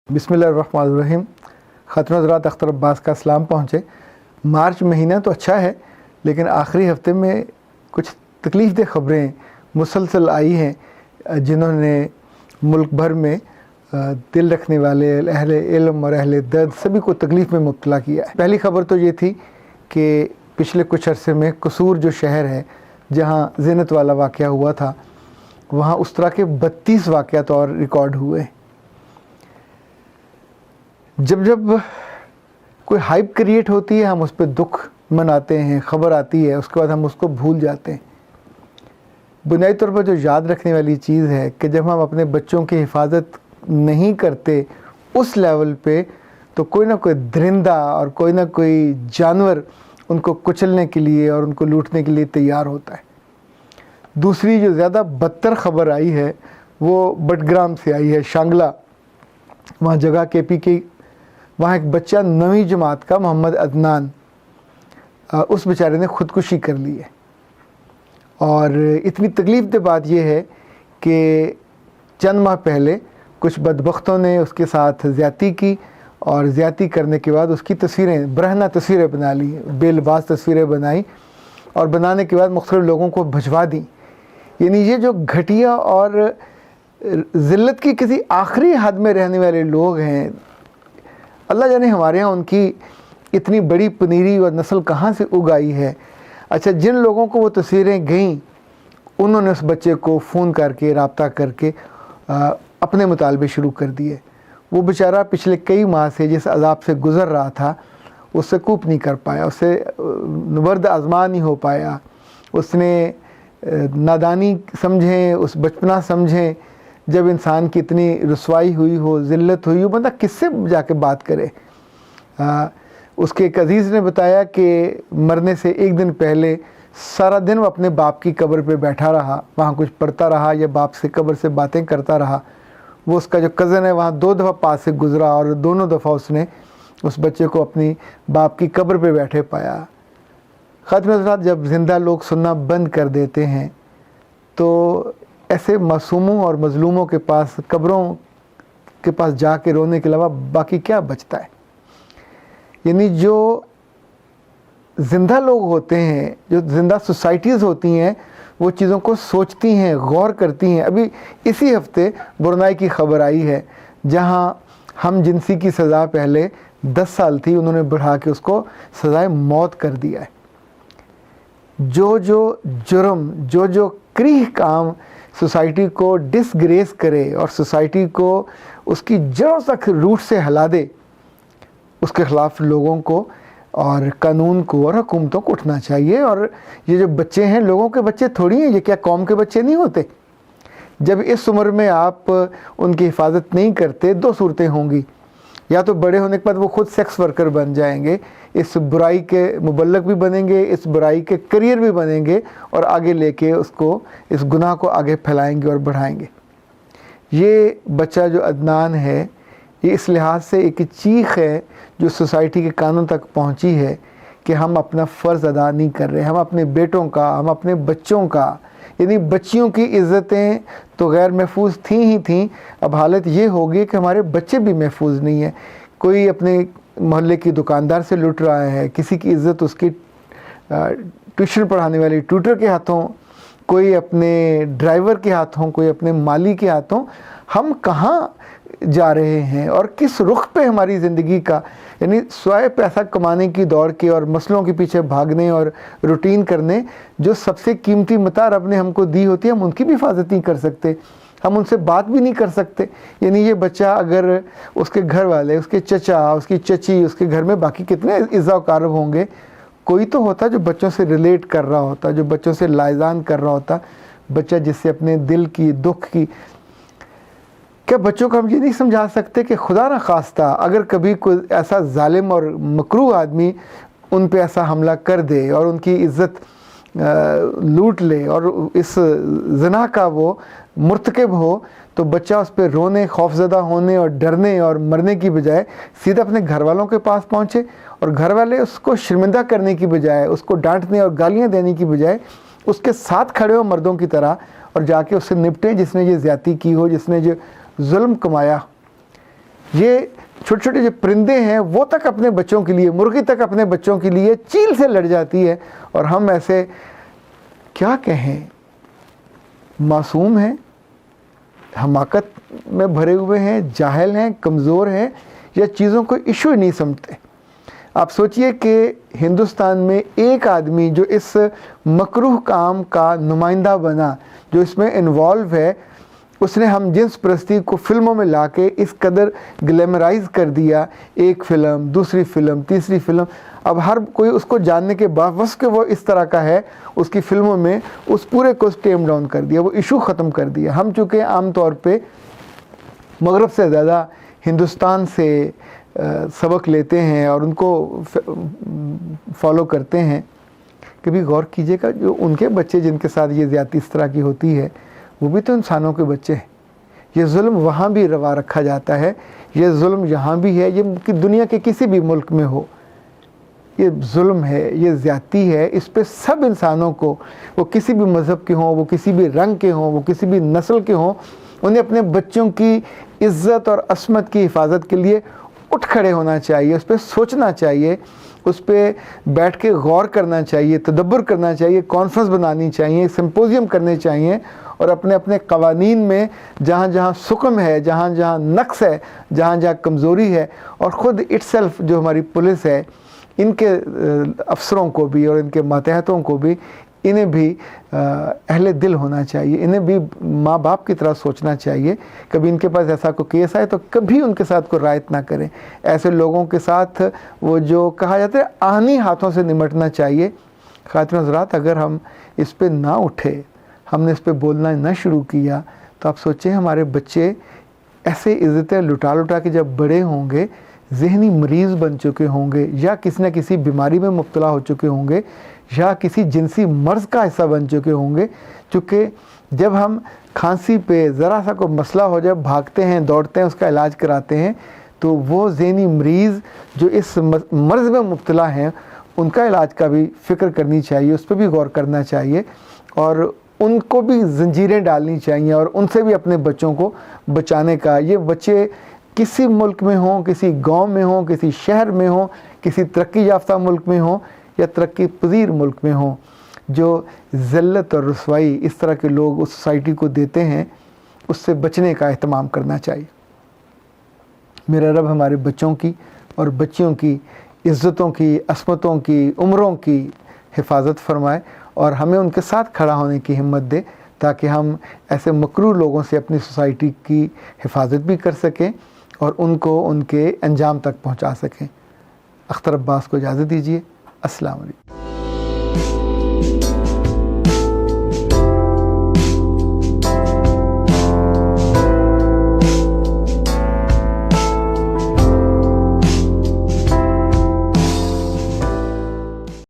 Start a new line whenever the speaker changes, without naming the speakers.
بسم اللہ الرحمن الرحیم. خاتون حضرات، اختر عباس کا اسلام پہنچے. مارچ مہینہ تو اچھا ہے، لیکن آخری ہفتے میں کچھ تکلیف دہ خبریں مسلسل آئی ہیں جنہوں نے ملک بھر میں دل رکھنے والے اہل علم اور اہل درد سبھی کو تکلیف میں مبتلا کیا ہے. پہلی خبر تو یہ تھی کہ پچھلے کچھ عرصے میں قصور جو شہر ہے جہاں زینت والا واقعہ ہوا تھا، وہاں اس طرح کے 32 واقعات اور ریکارڈ ہوئے. جب کوئی ہائپ کریٹ ہوتی ہے ہم اس پہ دکھ مناتے ہیں، خبر آتی ہے، اس کے بعد ہم اس کو بھول جاتے ہیں. بنیادی طور پر جو یاد رکھنے والی چیز ہے کہ جب ہم اپنے بچوں کی حفاظت نہیں کرتے اس لیول پہ، تو کوئی نہ کوئی درندہ اور کوئی نہ کوئی جانور ان کو کچلنے کے لیے اور ان کو لوٹنے کے لیے تیار ہوتا ہے. دوسری جو زیادہ بدتر خبر آئی ہے وہ بٹگرام سے آئی ہے، شانگلہ وہاں جگہ KP کی. وہاں ایک بچہ 9ویں جماعت کا محمد عدنان، اس بیچارے نے خودکشی کر لی ہے. اور اتنی تکلیف دہ بات یہ ہے کہ چند ماہ پہلے کچھ بدبختوں نے اس کے ساتھ زیادتی کی، اور زیادتی کرنے کے بعد اس کی تصویریں، برہنہ تصویریں بنا لی، بے لباس تصویریں بنائی، اور بنانے کے بعد مختلف لوگوں کو بھجوا دیں. یعنی یہ جو گھٹیا اور ذلت کی کسی آخری حد میں رہنے والے لوگ ہیں، اللہ جانے ہمارے ہاں ان کی اتنی بڑی پنیری اور نسل کہاں سے اگائی ہے. اچھا، جن لوگوں کو وہ تصویریں گئیں انہوں نے اس بچے کو فون کر کے رابطہ کر کے اپنے مطالبے شروع کر دیے. وہ بیچارہ پچھلے کئی ماہ سے جس عذاب سے گزر رہا تھا اس سے کوپ نہیں کر پایا، اس سے ورد آزما نہیں ہو پایا. اس نے نادانی سمجھیں، اس بچپنا سمجھیں. جب انسان کی اتنی رسوائی ہوئی ہو، ذلت ہوئی ہو، بندہ کس سے جا کے بات کرے. اس کے ایک عزیز نے بتایا کہ مرنے سے ایک دن پہلے سارا دن وہ اپنے باپ کی قبر پہ بیٹھا رہا، وہاں کچھ پڑھتا رہا یا باپ سے قبر سے باتیں کرتا رہا. وہ اس کا جو کزن ہے وہاں 2 دفعہ پاس سے گزرا اور دونوں دفعہ اس نے اس بچے کو اپنی باپ کی قبر پہ بیٹھے پایا. خاتون حضرات، جب زندہ لوگ سننا بند کر دیتے ہیں تو ایسے معصوموں اور مظلوموں کے پاس، قبروں کے پاس جا کے رونے کے علاوہ باقی کیا بچتا ہے. یعنی جو زندہ لوگ ہوتے ہیں، جو زندہ سوسائٹیز ہوتی ہیں، وہ چیزوں کو سوچتی ہیں، غور کرتی ہیں. ابھی اسی ہفتے برنائی کی خبر آئی ہے جہاں ہم جنسی کی سزا پہلے 10 سال تھی، انہوں نے بڑھا کے اس کو سزائے موت کر دیا ہے. جو جرم، جو کریہ کام سوسائٹی کو ڈسگریس کرے اور سوسائٹی کو اس کی جڑوں تک روٹ سے ہلا دے، اس کے خلاف لوگوں کو اور قانون کو اور حکومتوں کو اٹھنا چاہیے. اور یہ جو بچے ہیں، لوگوں کے بچے تھوڑی ہیں، یہ کیا قوم کے بچے نہیں ہوتے. جب اس عمر میں آپ ان کی حفاظت نہیں کرتے، 2 صورتیں ہوں گی. یا تو بڑے ہونے کے بعد وہ خود سیکس ورکر بن جائیں گے، اس برائی کے مبلغ بھی بنیں گے، اس برائی کے کریئر بھی بنیں گے، اور آگے لے کے اس گناہ کو آگے پھیلائیں گے اور بڑھائیں گے. یہ بچہ جو عدنان ہے، یہ اس لحاظ سے ایک چیخ ہے جو سوسائٹی کے کانوں تک پہنچی ہے کہ ہم اپنا فرض ادا نہیں کر رہے. ہم اپنے بیٹوں کا، ہم اپنے بچوں کا، یعنی بچیوں کی عزتیں تو غیر محفوظ تھیں ہی تھیں، اب حالت یہ ہوگی کہ ہمارے بچے بھی محفوظ نہیں ہیں. کوئی اپنے محلے کی دکاندار سے لٹ رہا ہے، کسی کی عزت اس کی ٹیوشن پڑھانے والی ٹیوٹر کے ہاتھوں، کوئی اپنے ڈرائیور کے ہاتھوں، کوئی اپنے مالی کے ہاتھوں. ہم کہاں جا رہے ہیں اور کس رخ پہ ہماری زندگی کا، یعنی سوائے پیسہ کمانے کی دوڑ کے اور مسئلوں کے پیچھے بھاگنے اور روٹین کرنے، جو سب سے قیمتی متاع رب نے ہم کو دی ہوتی ہے، ہم ان کی بھی حفاظت نہیں کر سکتے، ہم ان سے بات بھی نہیں کر سکتے. یعنی یہ بچہ اگر اس کے گھر والے، اس کے چچا، اس کی چچی، اس کے گھر میں باقی کتنے عزا و کارب ہوں گے، کوئی تو ہوتا جو بچوں سے ریلیٹ کر رہا ہوتا، جو بچوں سے لائزان کر رہا ہوتا. بچہ جس سے اپنے دل کی، دکھ کی، کیا بچوں کو ہم یہ نہیں سمجھا سکتے کہ خدا نہ خواستہ اگر کبھی کوئی ایسا ظالم اور مکروہ آدمی ان پہ ایسا حملہ کر دے اور ان کی عزت لوٹ لے اور اس زنا کا وہ مرتکب ہو، تو بچہ اس پہ رونے، خوفزدہ ہونے اور ڈرنے اور مرنے کی بجائے سیدھا اپنے گھر والوں کے پاس پہنچے، اور گھر والے اس کو شرمندہ کرنے کی بجائے، اس کو ڈانٹنے اور گالیاں دینے کی بجائے اس کے ساتھ کھڑے ہو مردوں کی طرح، اور جا کے اس سے نپٹیں جس نے یہ زیادتی کی ہو، جس نے جو ظلم کمایا. یہ چھوٹے چھوٹے جو پرندے ہیں وہ تک اپنے بچوں کے لیے، مرغی تک اپنے بچوں کے لیے چیل سے لڑ جاتی ہے، اور ہم ایسے کیا کہیں، معصوم ہیں، حماقت میں بھرے ہوئے ہیں، جاہل ہیں، کمزور ہیں، یا چیزوں کو ایشو ہی نہیں سمجھتے۔ آپ سوچئے کہ ہندوستان میں ایک آدمی جو اس مکروہ کام کا نمائندہ بنا، جو اس میں انوالو ہے، اس نے ہم جنس پرستی کو فلموں میں لا کے اس قدر گلیمرائز کر دیا، ایک فلم، دوسری فلم، تیسری فلم، اب ہر کوئی اس کو جاننے کے باوجود کہ وہ اس طرح کا ہے، اس کی فلموں میں اس پورے کو ٹیم ڈاؤن کر دیا، وہ ایشو ختم کر دیا۔ ہم چونکہ عام طور پہ مغرب سے زیادہ ہندوستان سے سبق لیتے ہیں اور ان کو فالو کرتے ہیں، کبھی غور کیجئے گا جو ان کے بچے جن کے ساتھ یہ زیادتی اس طرح کی ہوتی ہے، وہ بھی تو انسانوں کے بچے ہیں۔ یہ ظلم وہاں بھی روا رکھا جاتا ہے، یہ ظلم یہاں بھی ہے، یہ دنیا کے کسی بھی ملک میں ہو، یہ ظلم ہے، یہ زیادتی ہے، اس پہ سب انسانوں کو، وہ کسی بھی مذہب کے ہوں، وہ کسی بھی رنگ کے ہوں، وہ کسی بھی نسل کے ہوں، انہیں اپنے بچوں کی عزت اور عصمت کی حفاظت کے لیے اٹھ کھڑے ہونا چاہیے، اس پہ سوچنا چاہیے، اس پہ بیٹھ کے غور کرنا چاہیے، تدبر کرنا چاہیے، کانفرنس بنانی چاہیے، سمپوزیم کرنے چاہیے، اور اپنے اپنے قوانین میں جہاں جہاں سقم ہے، جہاں جہاں نقص ہے، جہاں جہاں کمزوری ہے، اور خود اٹ سیلف جو ہماری پولیس ہے، ان کے افسروں کو بھی اور ان کے ماتحتوں کو بھی، انہیں بھی اہل دل ہونا چاہیے، انہیں بھی ماں باپ کی طرح سوچنا چاہیے۔ کبھی ان کے پاس ایسا کوئی کیس آئے تو کبھی ان کے ساتھ کوئی رعایت نہ کریں، ایسے لوگوں کے ساتھ وہ جو کہا جاتا ہے آہنی ہاتھوں سے نمٹنا چاہیے۔ خواتین حضرات، اگر ہم اس پہ نہ اٹھے، ہم نے اس پہ بولنا نہ شروع کیا، تو آپ سوچیں ہمارے بچے ایسے عزتیں لٹا لٹا کے جب بڑے ہوں گے، ذہنی مریض بن چکے ہوں گے، یا کسی نہ کسی بیماری میں مبتلا ہو چکے ہوں گے، یا کسی جنسی مرض کا حصہ بن چکے ہوں گے، چونکہ جب ہم کھانسی پہ ذرا سا کوئی مسئلہ ہو جائے بھاگتے ہیں، دوڑتے ہیں، اس کا علاج کراتے ہیں، تو وہ ذہنی مریض جو اس مرض میں مبتلا ہیں، ان کا علاج کا بھی فکر کرنی چاہیے، اس پہ بھی غور کرنا چاہیے، اور ان کو بھی زنجیریں ڈالنی چاہیے، اور ان سے بھی اپنے بچوں کو بچانے کا۔ یہ بچے کسی ملک میں ہوں، کسی گاؤں میں ہوں، کسی شہر میں ہوں، کسی ترقی یافتہ ملک میں ہوں، یا ترقی پذیر ملک میں ہوں، جو ذلت اور رسوائی اس طرح کے لوگ اس سوسائٹی کو دیتے ہیں، اس سے بچنے کا اہتمام کرنا چاہیے۔ میرا رب ہمارے بچوں کی اور بچیوں کی عزتوں کی، عصمتوں کی، عمروں کی حفاظت فرمائے، اور ہمیں ان کے ساتھ کھڑا ہونے کی ہمت دے، تاکہ ہم ایسے مکروہ لوگوں سے اپنی سوسائٹی کی حفاظت بھی کر سکیں اور ان کو ان کے انجام تک پہنچا سکیں۔ اختر عباس کو اجازت دیجیے۔ السلام علیکم۔